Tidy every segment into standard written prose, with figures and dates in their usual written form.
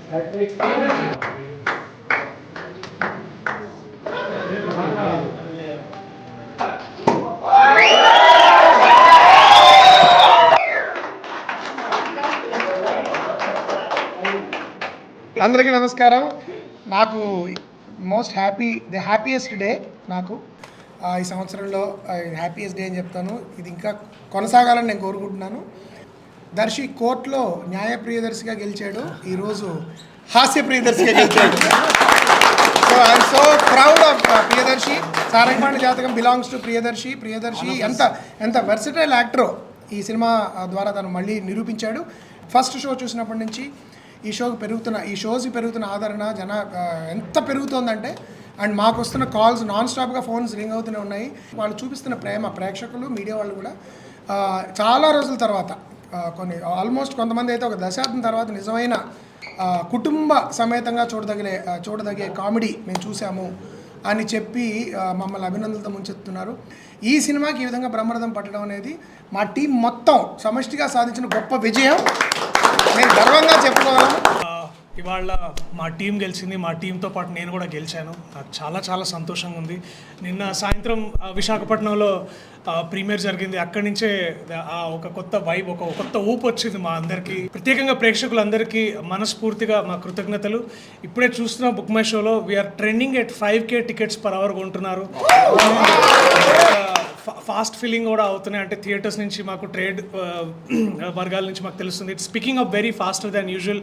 అందరికీ నమస్కారం. నాకు ది హ్యాపీయెస్ట్ డే నాకు ఈ సంవత్సరంలో హ్యాపీయెస్ట్ డే అని చెప్తాను. ఇది ఇంకా కొనసాగాలని నేను కోరుకుంటున్నాను. దర్శి కోర్టులో న్యాయ ప్రియదర్శిగా గెలిచాడు, ఈరోజు హాస్య ప్రియదర్శిగా గెలిచాడు. So I'm so proud of Priyadarshi. Sarangapani జాతకం బిలాంగ్స్ టు ప్రియదర్శి. ఎంత వెర్సటైల్ యాక్టరో ఈ సినిమా ద్వారా తను మళ్ళీ నిరూపించాడు. ఫస్ట్ షో చూసినప్పటి నుంచి ఈ షోకి పెరుగుతున్న ఆదరణ ఎంత పెరుగుతుందంటే, అండ్ మాకు వస్తున్న కాల్స్ నాన్ స్టాప్గా ఫోన్స్ రింగ్ అవుతూనే ఉన్నాయి. వాళ్ళు చూపిస్తున్న ప్రేమ, ప్రేక్షకులు, మీడియా వాళ్ళు కూడా చాలా రోజుల తర్వాత ఆల్మోస్ట్ కొంతమంది అయితే ఒక దశాబ్దం తర్వాత నిజమైన కుటుంబ సమేతంగా చూడదగే కామెడీ మేము చూసాము అని చెప్పి మమ్మల్ని అభినందనలతో ముంచెత్తున్నారు. ఈ సినిమాకి ఈ విధంగా బ్రహ్మరథం పట్టడం అనేది మా టీం మొత్తం సమష్టిగా సాధించిన గొప్ప విజయం. నేను గర్వంగా చెప్పుకోవాలి. ఇవాళ మా టీం గెలిచింది, మా టీంతో పాటు నేను కూడా గెలిచాను. నాకు చాలా చాలా సంతోషంగా ఉంది. నిన్న సాయంత్రం విశాఖపట్నంలో ప్రీమియర్ జరిగింది. అక్కడి నుంచే ఒక కొత్త వైబ్, ఒక కొత్త ఊపు వచ్చింది మా అందరికీ. ప్రత్యేకంగా ప్రేక్షకులందరికీ మనస్ఫూర్తిగా మా కృతజ్ఞతలు. ఇప్పుడే చూస్తున్న బుక్ మై షోలో we are trending at 5K tickets per hour కొంటున్నారు. ఫాస్ట్ ఫిల్లింగ్ కూడా అవుతున్నాయి. అంటే థియేటర్స్ నుంచి మాకు ట్రేడ్ వర్గాల నుంచి మాకు తెలుస్తుంది. It's speaking of very faster than usual.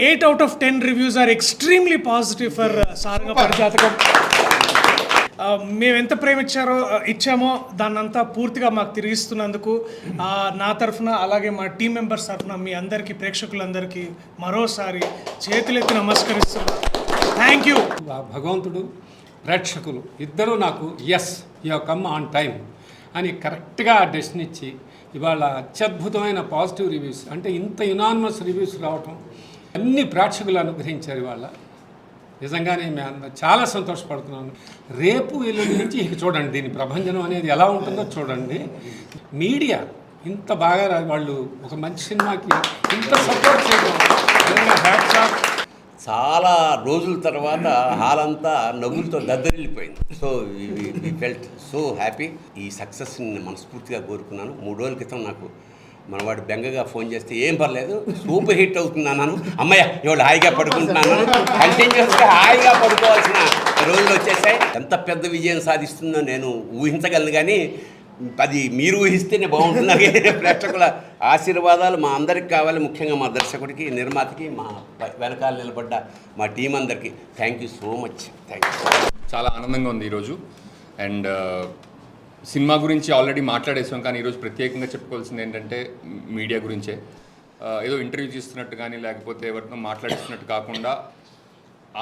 8 out of 10 reviews are extremely positive for Sarangapani Jathakam. మేము ఎంత ప్రేమ ఇచ్చామో దాన్నంతా పూర్తిగా మాకు తిరిగిస్తున్నందుకు నా తరఫున, అలాగే మా టీం మెంబర్స్ తరఫున మీ అందరికీ, ప్రేక్షకులందరికీ మరోసారి చేతులెత్తి నమస్కరిస్తున్నాను. Thank you. భగవంతుడు, ప్రేక్షకులు ఇద్దరూ నాకు you have come on time అని కరెక్ట్గా డెసిషన్ ఇచ్చి ఇవాళ అత్యద్భుతమైన పాజిటివ్ రివ్యూస్, అంటే ఇంత యునానిమస్ రివ్యూస్ రావటం అన్ని ప్రేక్షకులు అనుగ్రహించారు. ఇవాళ నిజంగానే మేము చాలా సంతోషపడుతున్నాను. రేపు ఎల్లుండి నుంచి ఇక చూడండి, దీని ప్రభంజనం అనేది ఎలా ఉంటుందో చూడండి. మీడియా ఇంత బాగా వాళ్ళు ఒక మంచి సినిమాకి ఇంత సపోర్ట్ చేయడం హ్యాట్స్ ఆఫ్. చాలా రోజుల తర్వాత హాల్ అంతా నవ్వులతో దద్దరిల్లిపోయింది. So we felt so happy. ఈ సక్సెస్ని మనస్ఫూర్తిగా కోరుకున్నాను. 3 రోజుల క్రితం నాకు మనవాడు బెంగగా ఫోన్ చేస్తే ఏం పర్లేదు, సూపర్ హిట్ అవుతుంది అన్నాను. అమ్మయ్య ఇవాళ హాయిగా పడుకుంటున్నాను. కంటిన్యూస్గా హాయిగా పడుకోవాల్సిన రోజులు వచ్చేసాయి. ఎంత పెద్ద విజయం సాధిస్తుందో నేను ఊహించగలను, కానీ అది మీరు ఊహిస్తేనే బాగుంటుంది. ప్రేక్షకుల ఆశీర్వాదాలు మా అందరికి కావాలి, ముఖ్యంగా మా దర్శకుడికి, నిర్మాతకి, మా వెనకాల నిలబడ్డ మా టీం అందరికీ thank you so much. Thank you. చాలా ఆనందంగా ఉంది ఈరోజు. అండ్ సినిమా గురించి ఆల్రెడీ మాట్లాడేసాం, కానీ ఈరోజు ప్రత్యేకంగా చెప్పుకోవాల్సింది ఏంటంటే మీడియా గురించే. ఏదో ఇంటర్వ్యూ చేస్తున్నట్టు కానీ లేకపోతే ఎవరితో మాట్లాడిస్తున్నట్టు కాకుండా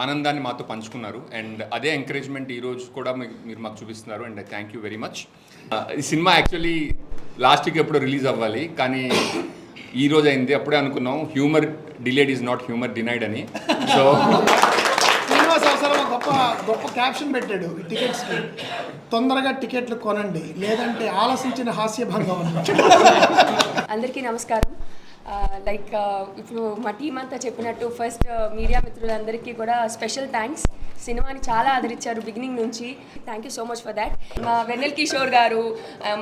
ఆనందాన్ని మాతో పంచుకున్నారు. అండ్ అదే ఎంకరేజ్మెంట్ ఈరోజు కూడా మీరు మాకు చూపిస్తున్నారు. And thank you very much. ఈ సినిమా యాక్చువల్లీ లాస్ట్ వీక్ ఎప్పుడో రిలీజ్ అవ్వాలి, కానీ ఈరోజు అయింది. అప్పుడే అనుకున్నాం humour delayed is not humour denied అని. సో గొప్ప క్యాప్షన్ పెట్టాడు టికెట్స్కి, తొందరగా టికెట్లు కొనండి లేదంటే ఆలసించిన హాస్యభంగం. అందరికీ నమస్కారం. ఇప్పుడు మా టీం అంతా చెప్పినట్టు ఫస్ట్ మీడియా మిత్రులందరికీ కూడా స్పెషల్ థ్యాంక్స్. సినిమాని చాలా ఆదరించారు బిగినింగ్ నుంచి. Thank you so much for that. మా వెన్నెల్ కిషోర్ గారు,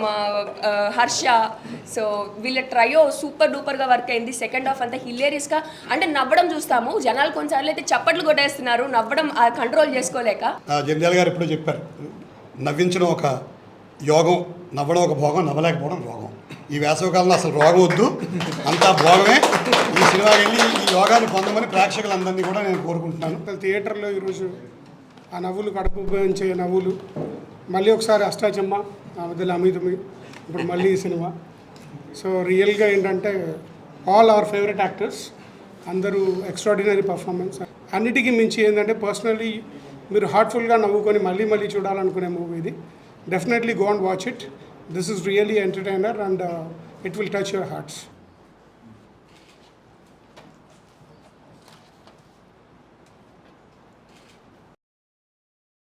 మా హర్ష, సో వీళ్ళ ట్రయో సూపర్ డూపర్గా వర్క్ అయింది. సెకండ్ హాఫ్ అంతా హిలేరియస్గా, అంటే నవ్వడం చూస్తాము, జనాలు కొన్నిసార్లు అయితే చప్పట్లు కొట్టేస్తున్నారు, నవ్వడం కంట్రోల్ చేసుకోలేక. జంధ్యాల గారు ఎప్పుడో చెప్పారు, నవ్వించడం ఒక యోగం, నవ్వడం ఒక భోగం, నవ్వలేకపోవడం రోగం. ఈ వేసవికాలంలో అసలు రోగం వద్దు, అంతా భోగమే. ఈ సినిమాకి వెళ్ళి ఈ యోగాన్ని పొందమని ప్రేక్షకులందరినీ కూడా నేను కోరుకుంటున్నాను. థియేటర్లో ఈరోజు ఆ నవ్వులు, కడుపు ఉపయోగించే నవ్వులు, మళ్ళీ ఒకసారి అష్టాచమ్మ, ఆ మధ్యలో అమితమి, ఇప్పుడు మళ్ళీ ఈ సినిమా. సో రియల్గా ఏంటంటే ఆల్ అవర్ ఫేవరెట్ యాక్టర్స్ అందరూ ఎక్స్ట్రాడినరీ పర్ఫార్మెన్స్. అన్నిటికీ మించి ఏంటంటే పర్సనలీ మీరు హార్ట్ఫుల్గా నవ్వుకొని మళ్ళీ మళ్ళీ చూడాలనుకునే మూవీ ఇది. Definitely go and watch it. This is really entertainer and it will touch your hearts.